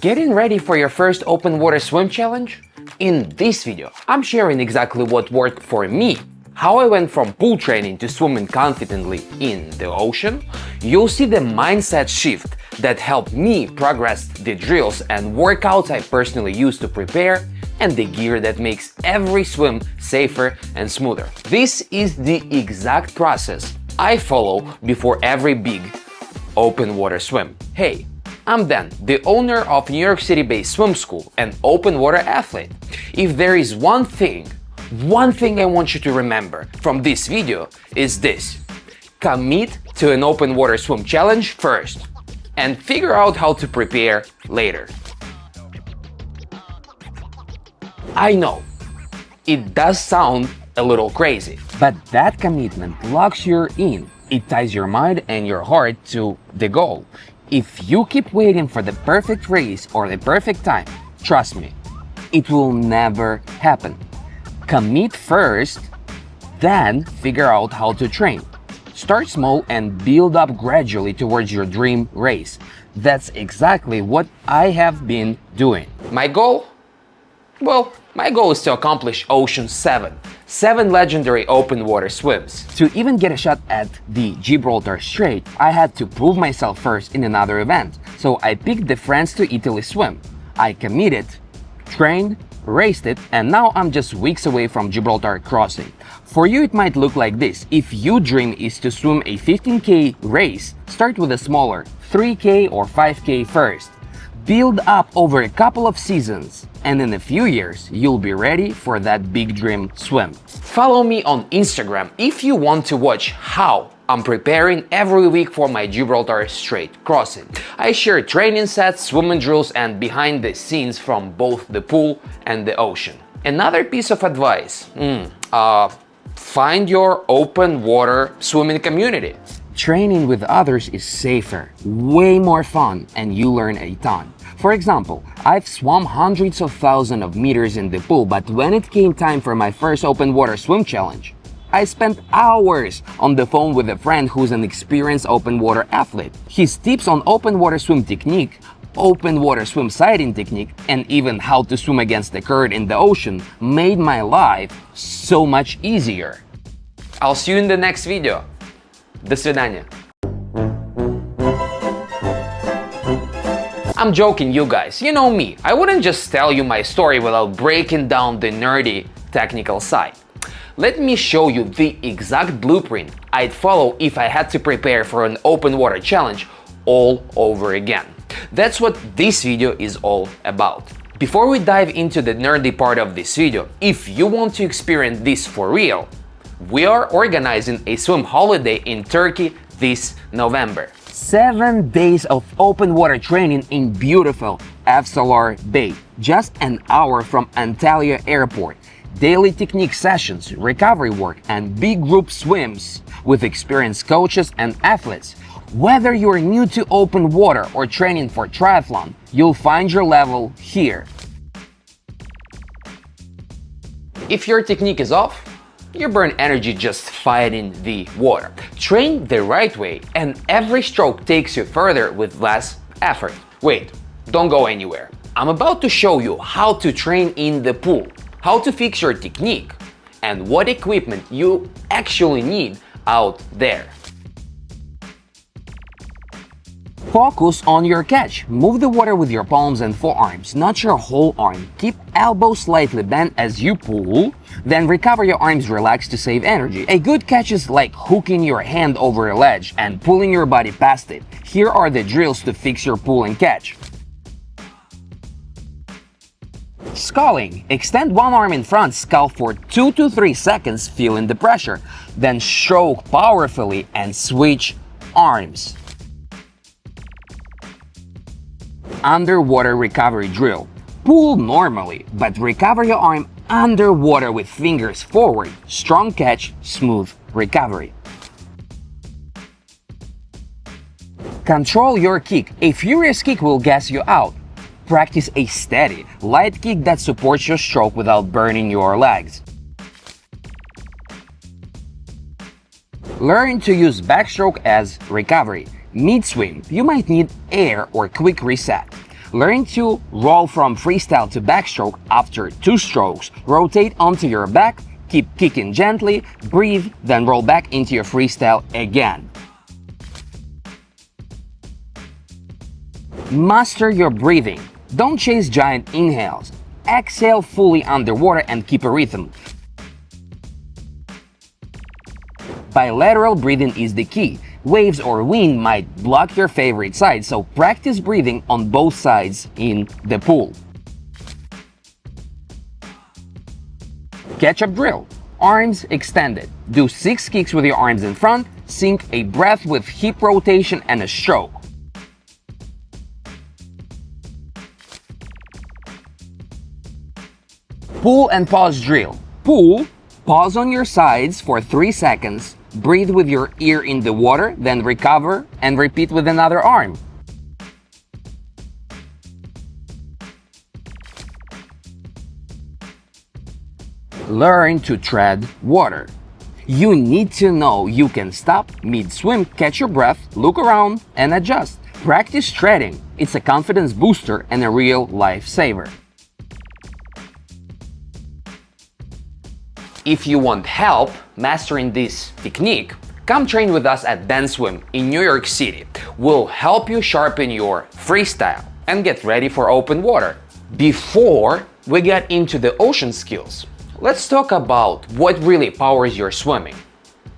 Getting ready for your first open water swim challenge? In this video, I'm sharing exactly what worked for me, how I went from pool training to swimming confidently in the ocean. You'll see the mindset shift that helped me progress the drills and workouts I personally use to prepare, and the gear that makes every swim safer and smoother. This is the exact process I follow before every big open water swim. Hey, I'm Dan, the owner of New York City-based swim school and open water athlete. If there is one thing I want you to remember from this video is this: commit to an open water swim challenge first and figure out how to prepare later. I know, it does sound a little crazy, but that commitment locks you in. It ties your mind and your heart to the goal. If you keep waiting for the perfect race or the perfect time, trust me, it will never happen. Commit first, then figure out how to train. Start small and build up gradually towards your dream race. That's exactly what I have been doing. My goal? Well, my goal is to accomplish Ocean 7 legendary open water swims. To even get a shot at the Gibraltar Strait, I had to prove myself first in another event, so I picked the France to Italy swim. I committed, trained, raced it, and now I'm just weeks away from Gibraltar crossing. For you it might look like this. If your dream is to swim a 15K race, start with a smaller 3K or 5K first. Build up over a couple of seasons, and in a few years, you'll be ready for that big dream swim. Follow me on Instagram if you want to watch how I'm preparing every week for my Gibraltar Strait crossing. I share training sets, swimming drills, and behind the scenes from both the pool and the ocean. Another piece of advice, find your open water swimming community. Training with others is safer, way more fun, and you learn a ton. For example, I've swum hundreds of thousands of meters in the pool, but when it came time for my first open water swim challenge, I spent hours on the phone with a friend who's an experienced open water athlete. His tips on open water swim technique, open water swim sighting technique, and even how to swim against the current in the ocean made my life so much easier. I'll see you in the next video. До свидания. I'm joking, you guys. You know me. I wouldn't just tell you my story without breaking down the nerdy technical side. Let me show you the exact blueprint I'd follow if I had to prepare for an open water challenge all over again. That's what this video is all about. Before we dive into the nerdy part of this video, if you want to experience this for real, we are organizing a swim holiday in Turkey this November. 7 days of open water training in beautiful Efsalar Bay, just an hour from Antalya Airport. Daily technique sessions, recovery work, and big group swims with experienced coaches and athletes. Whether you're new to open water or training for triathlon, you'll find your level here. If your technique is off, you burn energy just fighting the water. Train the right way, and every stroke takes you further with less effort. Wait, don't go anywhere. I'm about to show you how to train in the pool, how to fix your technique, and what equipment you actually need out there. Focus on your catch. Move the water with your palms and forearms, not your whole arm. Keep elbows slightly bent as you pull, then recover your arms relaxed to save energy. A good catch is like hooking your hand over a ledge and pulling your body past it. Here are the drills to fix your pull and catch. Sculling. Extend one arm in front, scull for 2 to 3 seconds, feeling the pressure. Then stroke powerfully and switch arms. Underwater recovery drill. Pull normally, but recover your arm underwater with fingers forward. Strong catch, smooth recovery. Control your kick. A furious kick will gas you out. Practice a steady, light kick that supports your stroke without burning your legs. Learn to use backstroke as recovery. Mid-swim, you might need air or quick reset. Learn to roll from freestyle to backstroke after 2 strokes. Rotate onto your back, keep kicking gently, breathe, then roll back into your freestyle again. Master your breathing. Don't chase giant inhales. Exhale fully underwater and keep a rhythm. Bilateral breathing is the key. Waves or wind might block your favorite side, so practice breathing on both sides in the pool. Catch-up drill. Arms extended. Do 6 kicks with your arms in front, sync a breath with hip rotation and a stroke. Pull and pause drill. Pull, pause on your sides for 3 seconds, breathe with your ear in the water, then recover and repeat with another arm. Learn to tread water. You need to know you can stop mid-swim, catch your breath, look around, and adjust. Practice treading. It's a confidence booster and a real lifesaver. If you want help mastering this technique, come train with us at Dance Swim in New York City. We'll help you sharpen your freestyle and get ready for open water. Before we get into the ocean skills, let's talk about what really powers your swimming.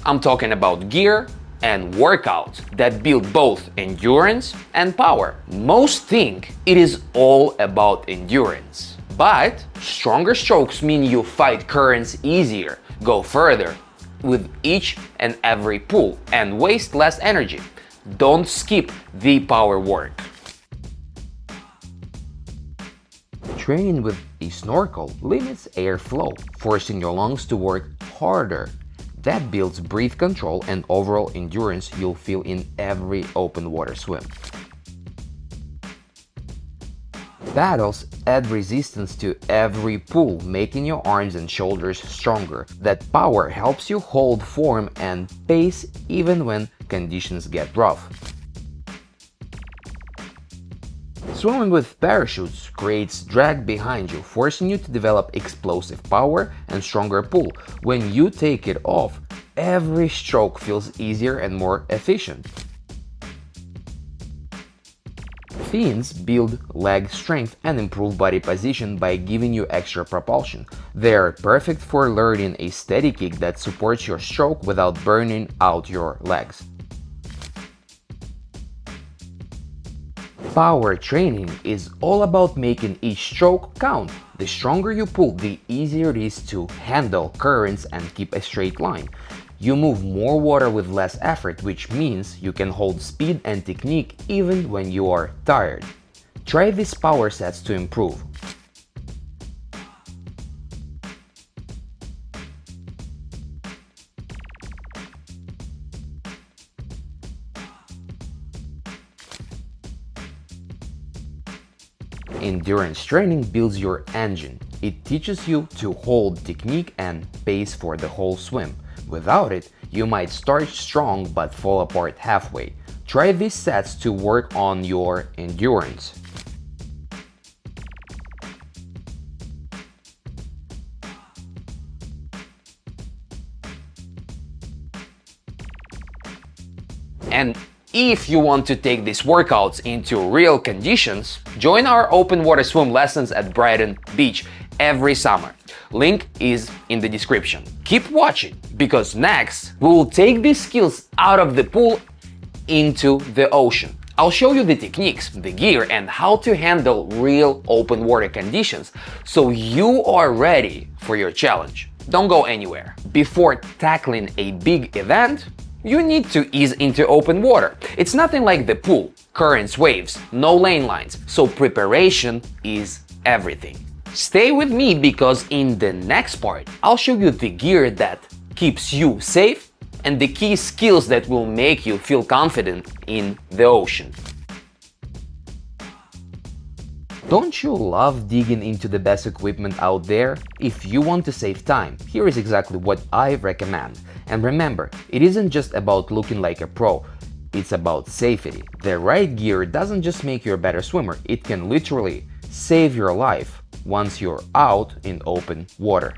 I'm talking about gear and workouts that build both endurance and power. Most think it is all about endurance. But stronger strokes mean you fight currents easier, go further with each and every pull, and waste less energy. Don't skip the power work. Training with a snorkel limits airflow, forcing your lungs to work harder. That builds breath control and overall endurance you'll feel in every open water swim. Paddles add resistance to every pull, making your arms and shoulders stronger. That power helps you hold form and pace even when conditions get rough. Swimming with parachutes creates drag behind you, forcing you to develop explosive power and stronger pull. When you take it off, every stroke feels easier and more efficient. Fins build leg strength and improve body position by giving you extra propulsion. They are perfect for learning a steady kick that supports your stroke without burning out your legs. Power training is all about making each stroke count. The stronger you pull, the easier it is to handle currents and keep a straight line. You move more water with less effort, which means you can hold speed and technique even when you are tired. Try these power sets to improve. Endurance training builds your engine. It teaches you to hold technique and pace for the whole swim. Without it, you might start strong but fall apart halfway. Try these sets to work on your endurance. And if you want to take these workouts into real conditions, join our open water swim lessons at Brighton Beach every summer. Link is in the description. Keep watching, because next we will take these skills out of the pool into the ocean. I'll show you the techniques, the gear, and how to handle real open water conditions so you are ready for your challenge. Don't go anywhere. Before tackling a big event, you need to ease into open water. It's nothing like the pool, currents, waves, no lane lines, so preparation is everything. Stay with me, because in the next part, I'll show you the gear that keeps you safe and the key skills that will make you feel confident in the ocean. Don't you love digging into the best equipment out there? If you want to save time, here is exactly what I recommend. And remember, it isn't just about looking like a pro. It's about safety. The right gear doesn't just make you a better swimmer, it can literally save your life once you're out in open water.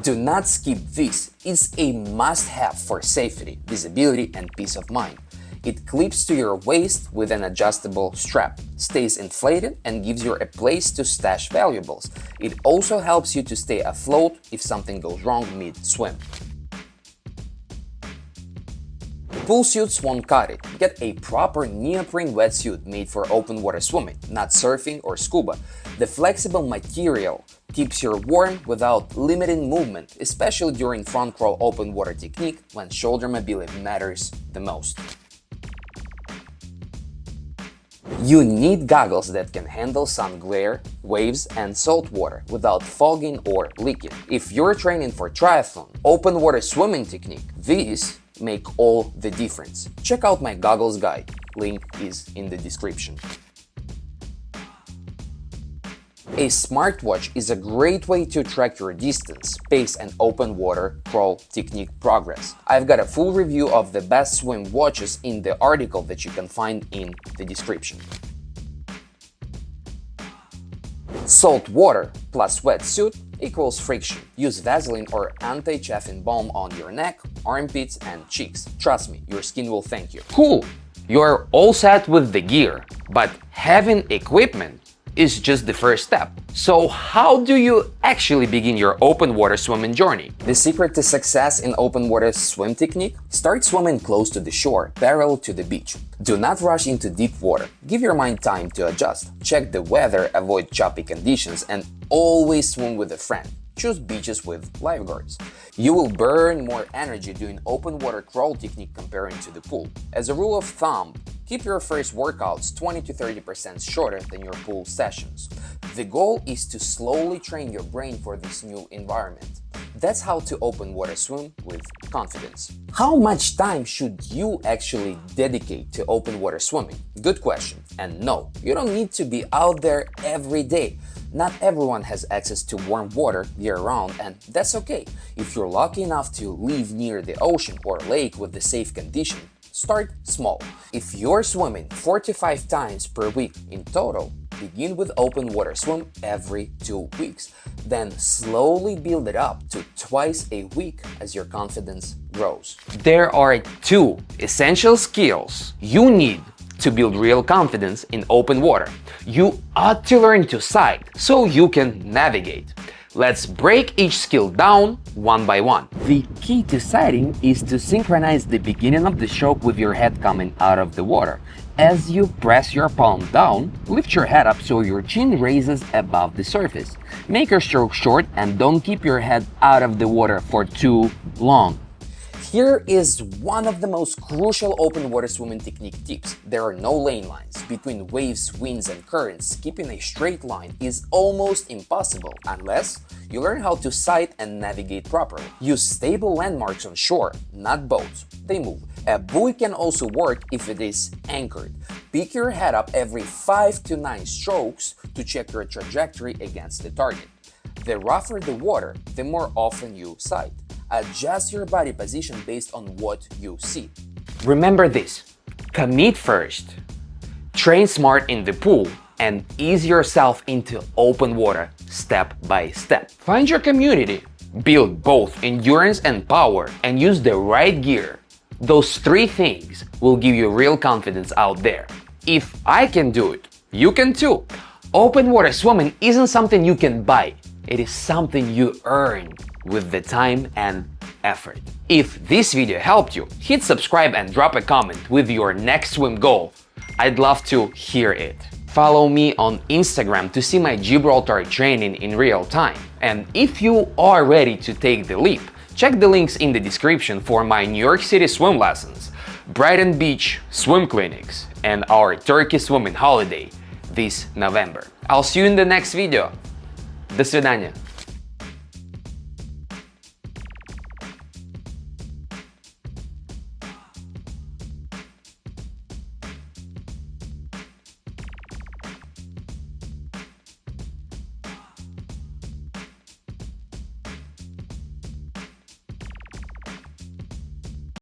Do not skip this. It's a must-have for safety, visibility, and peace of mind. It clips to your waist with an adjustable strap, stays inflated, and gives you a place to stash valuables. It also helps you to stay afloat if something goes wrong mid-swim. Pool suits won't cut it. Get a proper neoprene wetsuit made for open water swimming, not surfing or scuba. The flexible material keeps you warm without limiting movement, especially during front crawl open water technique when shoulder mobility matters the most. You need goggles that can handle sun glare, waves, and salt water without fogging or leaking. If you're training for triathlon, open water swimming technique, these make all the difference. Check out my goggles guide, link is in the description. A smartwatch is a great way to track your distance, pace, and open water crawl technique progress. I've got a full review of the best swim watches in the article that you can find in the description. Salt water plus wetsuit equals friction. Use Vaseline or anti-chafing balm on your neck, armpits, and cheeks. Trust me, your skin will thank you. Cool! You're all set with the gear, but having equipment is just the first step. So how do you actually begin your open water swimming journey? The secret to success in open water swim technique? Start swimming close to the shore, parallel to the beach. Do not rush into deep water. Give your mind time to adjust. Check the weather, avoid choppy conditions, and always swim with a friend. Choose beaches with lifeguards. You will burn more energy doing open water crawl technique comparing to the pool. As a rule of thumb, keep your first workouts 20 to 30% shorter than your pool sessions. The goal is to slowly train your brain for this new environment. That's how to open water swim with confidence. How much time should you actually dedicate to open water swimming? Good question. And no, you don't need to be out there every day. Not everyone has access to warm water year-round, and that's okay. If you're lucky enough to live near the ocean or lake with the safe condition, start small. If you're swimming 4 to 5 times per week in total, begin with open water swim every 2 weeks. Then slowly build it up to twice a week as your confidence grows. There are 2 essential skills you need to build real confidence in open water. You ought to learn to sight so you can navigate. Let's break each skill down one by one. The key to sighting is to synchronize the beginning of the stroke with your head coming out of the water. As you press your palm down, lift your head up so your chin raises above the surface. Make your stroke short and don't keep your head out of the water for too long. Here is one of the most crucial open water swimming technique tips. There are no lane lines. Between waves, winds, and currents, keeping a straight line is almost impossible unless you learn how to sight and navigate properly. Use stable landmarks on shore, not boats. They move. A buoy can also work if it is anchored. Pick your head up every 5 to 9 strokes to check your trajectory against the target. The rougher the water, the more often you sight. Adjust your body position based on what you see. Remember this: commit first, train smart in the pool, and ease yourself into open water step by step. Find your community, build both endurance and power, and use the right gear. Those 3 things will give you real confidence out there. If I can do it, you can too. Open water swimming isn't something you can buy. It is something you earn with the time and effort. If this video helped you, hit subscribe and drop a comment with your next swim goal. I'd love to hear it. Follow me on Instagram to see my Gibraltar training in real time. And if you are ready to take the leap, check the links in the description for my New York City swim lessons, Brighton Beach swim clinics, and our Turkey swimming holiday this November. I'll see you in the next video. До свидания.